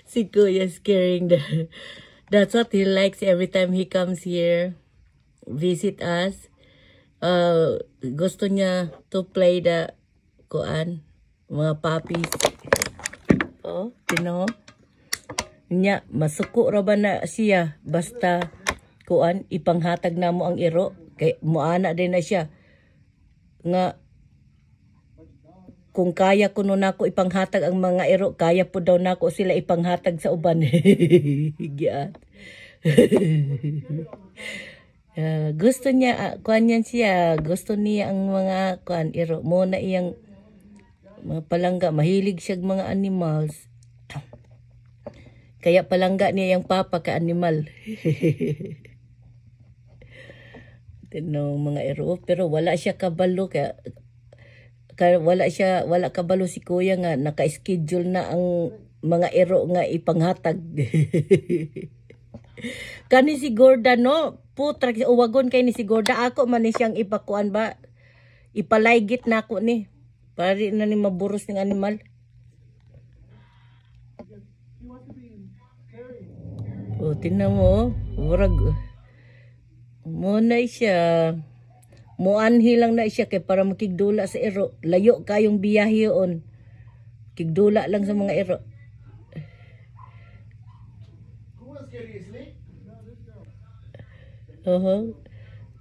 Si Kuya scaring the... That's what he likes every time he comes here. Visit us. Gusto niya to play the... Kuan. Mga puppies. Oh, tino. Nya, masuko ra ba na siya. Basta, kuan, ipanghatag na mo ang iro. Kay muana din na siya. Nga, kung kaya ko nun ako ipanghatag ang mga iro, kaya po daw nako sila ipanghatag sa uban. Higyan. Gusto niya, kuan yan siya, gusto niya ang mga kuan iro. Muna iyang mga palangga, mahilig siya mga animals. Kaya palangga niya yung papa ka animal. Tino mga iro, pero wala siya kabalo kaya wala kabalo si kuya nga naka-schedule na ang mga ero nga ipanghatag. Kani si Gorda no, putra uwagon kay ni si Gorda ako man ni siyang ipakuan ba, ipalaygit na ako ni para na ni maburos ng animal. O tinan mo, murag mo na siya. Muanhi lang na siya kay para makigdula sa ero. Layo kayong biyahe yun. Kigdula lang sa mga ero.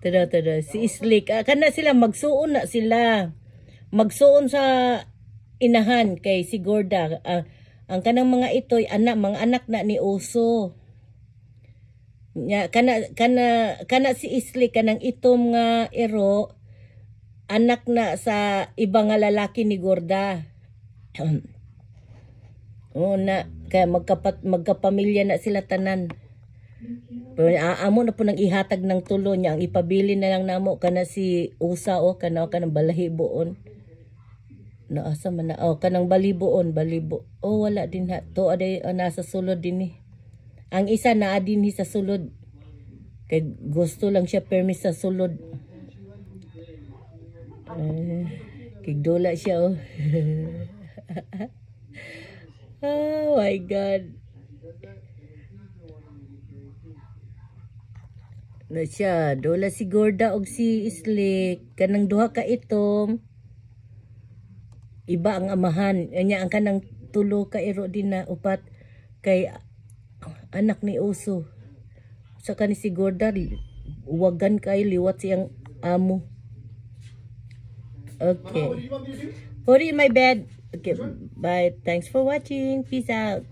Tada. Si Slick. Kana sila magsuon na sila. Magsuon sa inahan kay si Gorda. Ang kanang mga ito'y mga anak na ni Oso. Kana si Isli kanang itom nga ero anak na sa ibang nga lalaki ni Gorda. Na kaya magkapamilya na sila tanan. Pero amo na po nang ihatag ng tulo niya ang ipabili na lang namo kana si Usa o kanang balahiboon. Naasa man na kanang balibo. Wala din ha. To aday nasa sulod din ni. Ang isa na din sa sulod. Kay gusto lang siya permis sa sulod. Kigdola siya Oh my God. Na siya, dola si Gorda og si Slick. Kanang duha ka itom. Iba ang amahan. Anya ang kanang tulo ka iro din na upat kay anak ni Uso. Sa kani si Gorda, uwagan kay liwat siyang amo. Okay. Put it in my bed. Okay, bye. Thanks for watching. Peace out.